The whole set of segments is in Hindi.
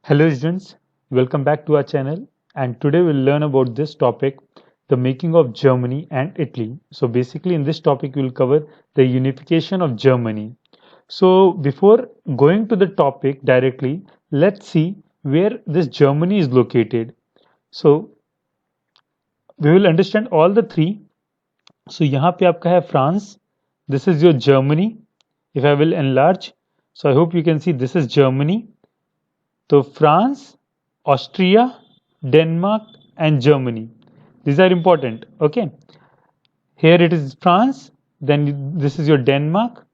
Hello students, welcome back to our channel and today we'll learn about this topic, the making of Germany and Italy. So basically in this topic we'll cover the unification of Germany. So before going to the topic directly, let's see where this Germany is located. So we will understand all the three. So यहाँ पे आपका है France, this is your Germany. If I will enlarge, so I hope you can see this is Germany. So France, Austria, Denmark, and Germany. These are important. Okay. Here it is France. Then this is your Denmark,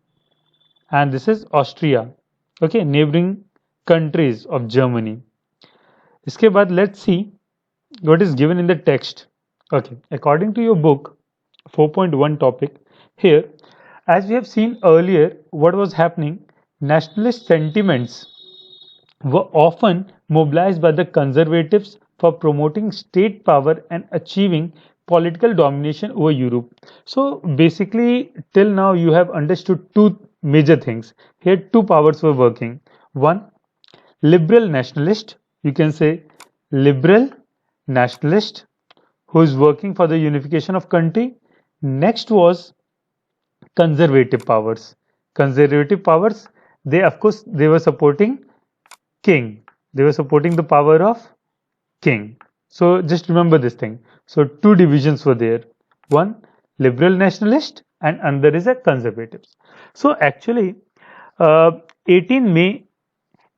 and this is Austria. Okay, neighboring countries of Germany. इसके बाद let's see what is given in the text. Okay, according to your book, 4.1 topic here, as we have seen earlier, what was happening? Nationalist sentiments were often mobilized by the conservatives for promoting state power and achieving political domination over Europe. So basically, till now, you have understood two major things. Here, two powers were working. One, liberal nationalist, you can say liberal nationalist, who is working for the unification of country. Next was conservative powers. Conservative powers, they of course they were supporting king. They were supporting the power of king. So just remember this thing. So two divisions were there. One liberal nationalist and another is a conservatives. So actually, 18 May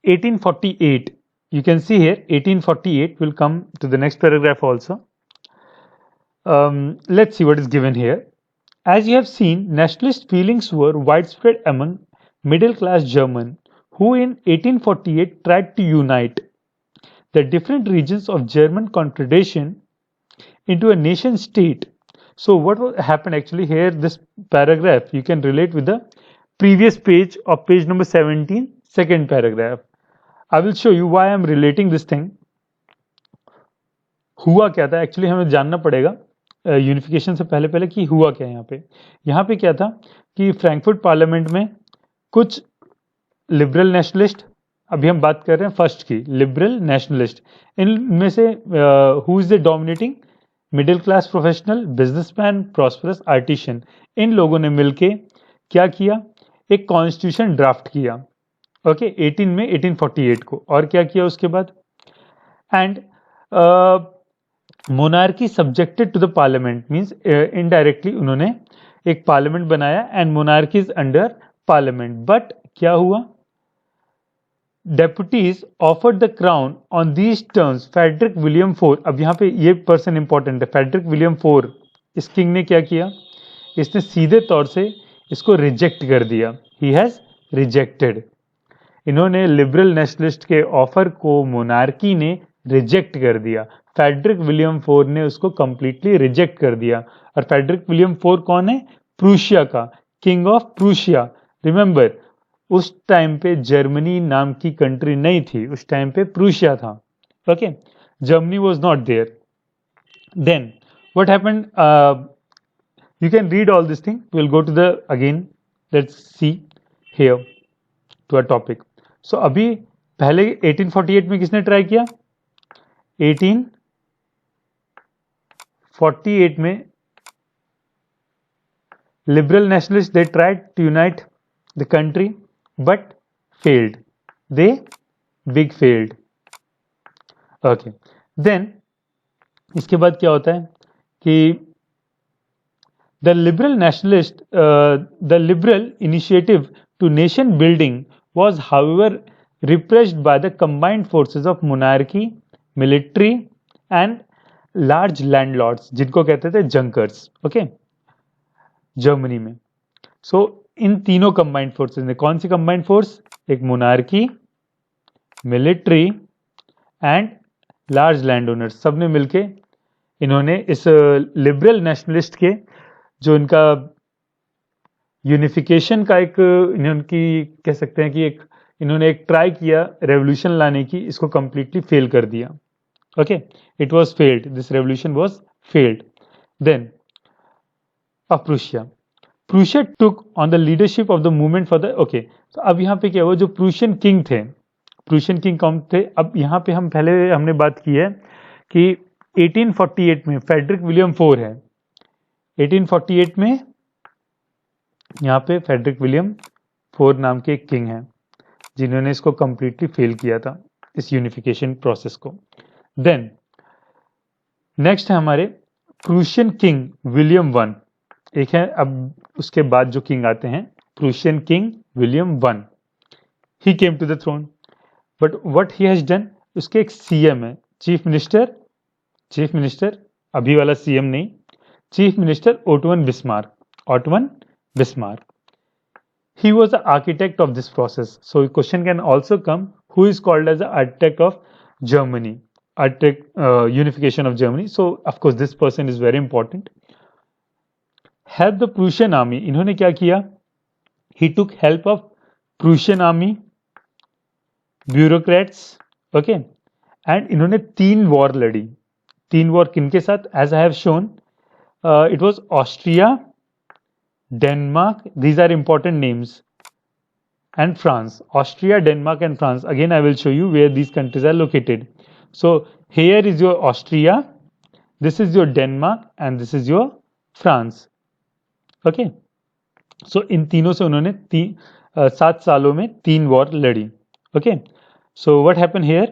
1848. You can see here 1848 will come to the next paragraph also. Let's see what is given here. As you have seen, nationalist feelings were widespread among middle class German who in 1848 tried to unite the different regions of German Confederation into a nation state. So what happened actually here, this paragraph you can relate with the previous page of page number 17, second paragraph. I will show you why I am relating this thing. हुआ क्या था एक्चुअली हमें जानना पड़ेगा यूनिफिकेशन से पहले पहले कि हुआ क्या यहाँ पे क्या था कि फ्रैंकफर्ट पार्लियामेंट में कुछ लिबरल नेशनलिस्ट, अभी हम बात कर रहे हैं फर्स्ट की, लिबरल नेशनलिस्ट, इनमें से who is the dominating middle class professional businessman prosperous artisan, इन लोगों ने मिलके क्या किया, एक कॉन्स्टिट्यूशन ड्राफ्ट किया। ओके 18 में 1848 को, और क्या किया उसके बाद, and monarchy subjected to the parliament means indirectly उन्होंने एक पार्लियामेंट बनाया and monarchy is under parliament. But क्या हुआ, deputies offered the crown on these terms Frederick William four. अब यहाँ पे ये पर्सन इंपॉर्टेंट है, फेडरिक विलियम फोर, इस किंग ने क्या किया, इसने सीधे तौर से इसको रिजेक्ट कर दिया, ही हैज रिजेक्टेड। इन्होंने लिबरल नेशनलिस्ट के ऑफर को मोनार्की ने रिजेक्ट कर दिया, फेडरिक विलियम फोर ने उसको कंप्लीटली रिजेक्ट कर दिया। और फेडरिक विलियम फोर कौन है, प्रूशिया का, किंग ऑफ प्रूशिया। रिमेंबर उस टाइम पे जर्मनी नाम की कंट्री नहीं थी, उस टाइम पे प्रूशिया था। Okay, Germany was not there. Then what happened, you can read all this thing, will go to the again, let's see here to a topic. So अभी पहले 1848 में किसने ट्राई किया, 1848 में liberal nationalists they tried to unite the country but failed, they big failed. Okay, then इसके बाद क्या होता है कि the liberal nationalist the liberal initiative to nation building was however repressed by the combined forces of monarchy, military and large landlords जिनको कहते थे जंकर्स। ओके, जर्मनी में। सो इन तीनों कंबाइंड फोर्सेस ने, कौन सी कंबाइंड फोर्स, एक monarchy, military and large land owners, सब ने मिलके इन्होंने इस लिबरल नेशनलिस्ट के जो इनका यूनिफिकेशन का एक इनकी कह सकते हैं कि एक इन्होंने एक ट्राई किया रेवोल्यूशन लाने की, इसको कंप्लीटली फेल कर दिया। Okay, it was failed, this revolution was failed. Then Prussia, Prussia took on the leadership of the movement for the, okay, तो अब यहाँ पे क्या हुआ, जो प्रूशियन किंग थे, प्रूशियन किंग कौन थे? अब यहाँ पे हमने बात की है कि 1848 में फेडरिक विलियम फोर है। 1848 में यहाँ पे फेडरिक विलियम फोर नाम के एक किंग हैं जिन्होंने इसको कंप्लीटली फेल किया था, इस यूनिफिकेशन प्रोसेस को। देन नेक्स्ट है हमारे प्रूशियन किंग विलियम वन। एक है, अब उसके बाद जो किंग आते हैं Prussian king William one. He came to the throne, but what he has done, उसके एक सीएम है, चीफ मिनिस्टर, अभी वाला सीएम नहीं, chief minister Otto von Bismarck, Otto von Bismarck. He was the architect of this process. So question can also come, who is called as the architect of Germany, unification of Germany. So of course this person is very important. Help the Prussian army. इन्होंने क्या किया? He took help of Prussian army, bureaucrats, okay, and इन्होंने 3 वॉर लड़ी। 3 वॉर किनके साथ? As I have shown, it was Austria, Denmark, these are important names, and France. Austria, Denmark and France. Again I will show you where these countries are located. So here is your Austria, this is your Denmark and this is your France. Okay, so इन तीनों से उन्होंने 7 सालों में 3 वॉर लड़ी। Okay, so what happened here?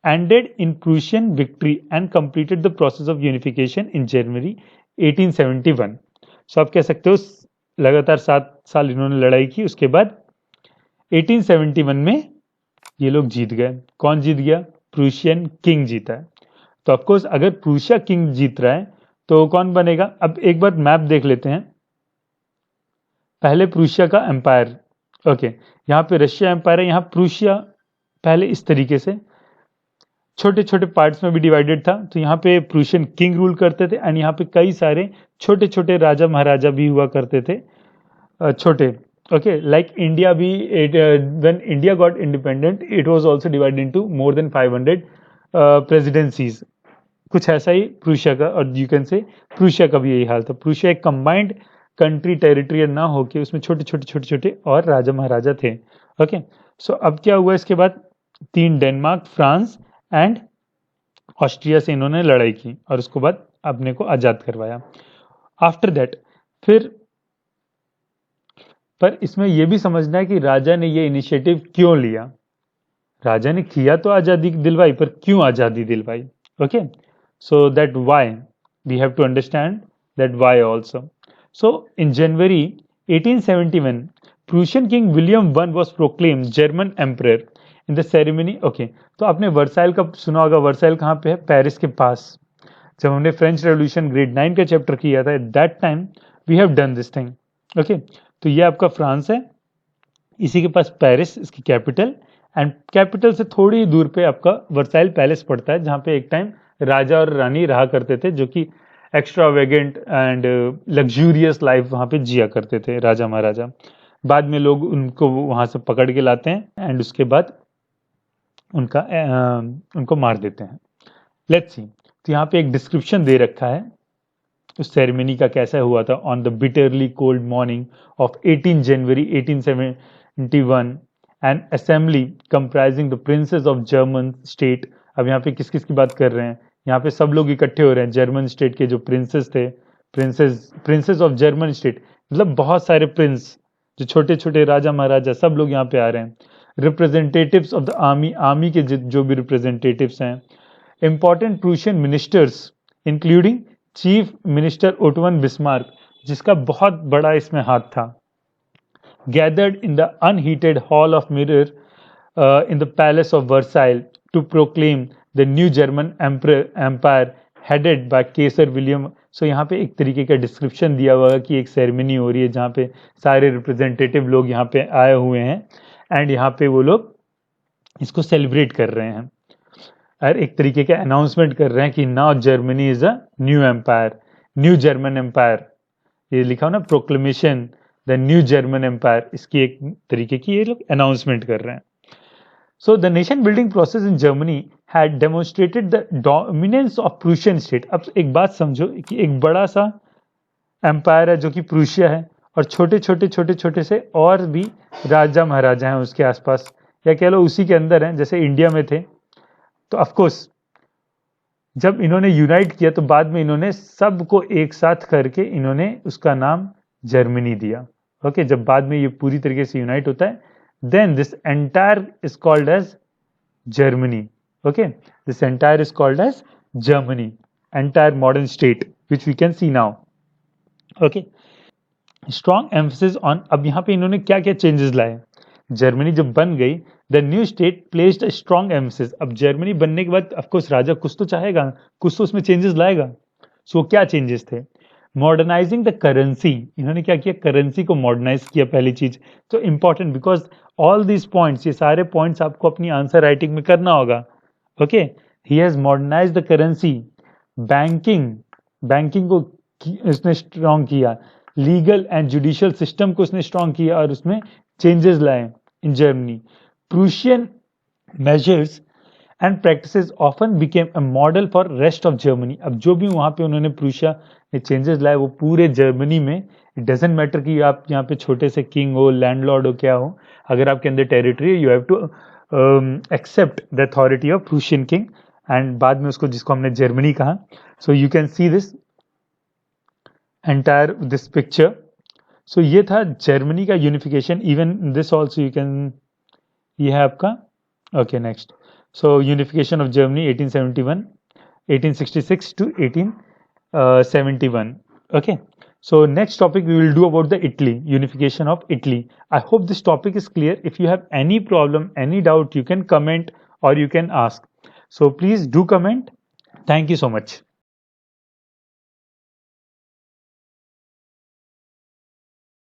Ended in Prussian victory and completed the process of unification in January 1871. So आप कह सकते हो लगातार 7 साल इन्होंने लड़ाई की, उसके बाद 1871 में ये लोग जीत गए। कौन जीत गया? प्रूशियन किंग जीता है। तो ऑफकोर्स अगर प्रूशिया किंग जीत रहा है तो कौन बनेगा? अब एक बार मैप देख लेते हैं। पहले प्रूशिया का एम्पायर, ओके, यहाँ पे रशिया एम्पायर है, यहाँ प्रूशिया पहले इस तरीके से छोटे छोटे पार्ट्स में भी डिवाइडेड था। तो यहाँ पे प्रूशियन किंग रूल करते थे एंड यहाँ पे कई सारे छोटे छोटे राजा महाराजा भी हुआ करते थे, छोटे। ओके, लाइक इंडिया भी, when India got independent it was also divided into more than 500 presidencies, कुछ ऐसा ही प्रूशिया का, और यू कैन से प्रूशिया का भी यही हाल था। प्रूशिया एक कंबाइंड कंट्री टेरिटरी ना होके उसमें छोटे छोटे छोटे छोटे और राजा महाराजा थे। ओके, सो अब क्या हुआ इसके बाद? 3 डेनमार्क, फ्रांस एंड ऑस्ट्रिया से इन्होंने लड़ाई की और उसके बाद अपने को आज़ाद करवाया। आफ्टर दैट फिर, पर इसमें यह भी समझना है कि राजा ने ये इनिशिएटिव क्यों लिया। राजा ने किया तो आज़ादी दिलवाई, पर क्यों आज़ादी दिलवाई? Okay, so that why we have to understand that why also. So in January 1871 Prussian king William one was proclaim German emperor in the ceremony. Okay, तो आपने वर्साइल का सुना होगा। वर्साइल कहाँ पे है? पेरिस के पास। जब हमने फ्रेंच रेवोल्यूशन ग्रेड 9 का चैप्टर किया था, at that time we have done this thing. Okay, तो ये आपका फ्रांस है, इसी के पास पेरिस इसकी कैपिटल, एंड कैपिटल से थोड़ी ही दूर पे आपका वर्साइल पैलेस पड़ता है, जहाँ पे एक टाइम राजा और रानी रहा करते थे, जो कि एक्स्ट्रावेगेंट एंड लग्जूरियस लाइफ वहाँ पे जिया करते थे राजा महाराजा। बाद में लोग उनको वहाँ से पकड़ के लाते हैं एंड उसके बाद उनको मार देते हैं। लेट्स सी, तो यहाँ पे एक डिस्क्रिप्शन दे रखा है उस सेरेमनी का, कैसा हुआ था। On the bitterly cold morning of 18 January 1871 N assembly comprising the princess of German state. अब यहाँ पे किस किस की बात कर रहे हैं? यहाँ पे सब लोग इकट्ठे हो रहे हैं, जर्मन स्टेट के जो प्रिंसेस थे, प्रिंसेस ऑफ जर्मन स्टेट, मतलब बहुत सारे प्रिंस, जो छोटे छोटे राजा महाराजा, सब लोग यहाँ पे आ रहे हैं। Representatives of the army, army के जो भी रिप्रेजेंटेटिव्स हैं। Important Prussian ministers including chief minister Otto von Bismarck, जिसका बहुत बड़ा इसमें हाथ था। Gathered in the unheated hall of mirror in the palace of Versailles to proclaim the new German empire headed by Kaiser William. So यहाँ पे एक तरीके का डिस्क्रिप्शन दिया हुआ है कि एक सेरेमनी हो रही है जहाँ पे सारे रिप्रेजेंटेटिव लोग यहाँ पे आए हुए हैं एंड यहाँ पे वो लोग इसको सेलिब्रेट कर रहे हैं और एक तरीके का अनाउंसमेंट कर रहे हैं कि now Germany is a new empire, new German empire. ये लिखा हो ना, proclamation the new German empire, इसकी एक तरीके की ये लोग अनाउंसमेंट कर रहे हैं। So the nation building process in Germany had demonstrated the dominance of Prussian state. अब एक बात समझो कि एक बड़ा सा एम्पायर है जो कि प्रूशिया है, और छोटे छोटे छोटे छोटे से और भी राजा महाराजा हैं उसके आसपास। या कह लो उसी के अंदर हैं, जैसे इंडिया में थे तो ऑफकोर्स जब इन्होंने यूनाइट किया तो बाद में इन्होंने सबको एक साथ करके इन्होंने उसका नाम जर्मनी दिया। ओके, जब बाद में ये पूरी तरीके से यूनाइट होता है, then this entire is called as Germany. Okay, this entire is called as Germany, entire modern state which we can see now. Okay, strong emphasis on, अब यहाँ पे इन्होंने क्या क्या चेंजेस लाए। जर्मनी जब बन गई, the new state placed a strong emphasis, अब जर्मनी बनने के बाद ऑफकोर्स राजा कुछ तो चाहेगा, कुछ तो उसमें चेंजेस लाएगा। सो क्या चेंजेस थे? मॉडर्नाइजिंग द करेंसी, इन्होंने क्या किया, करेंसी को मॉडर्नाइज किया पहली चीज। तो important, because all these points, ये सारे पॉइंट्स आपको अपनी आंसर राइटिंग में करना होगा। Okay, he has modernise the currency. Banking, banking को इसने स्ट्रॉन्ग किया। लीगल एंड जुडिशियल सिस्टम को उसने स्ट्रॉन्ग किया और उसमें चेंजेस लाए in Germany. Prussian measures and practices often became a model for rest of Germany, अब जो भी वहां पे उन्होंने प्रूशिया ने चेंजेस लाए वो पूरे जर्मनी में, इट डजेंट मैटर कि आप यहाँ पे छोटे से किंग हो, लैंडलॉर्ड हो, क्या हो, अगर आपके अंदर टेरिटरी है, you have to accept the authority of Prussian king, and बाद में उसको, जिसको हमने जर्मनी कहा। So you can see this entire this picture. So ये था जर्मनी का unification. Even this also you can, ये है आपका, okay next. So unification of Germany 1871, 1866 to 1871. Okay, so next topic we will do about the Italy, unification of Italy. I hope this topic is clear. If you have any problem, any doubt, you can comment or you can ask. So please do comment. Thank you so much.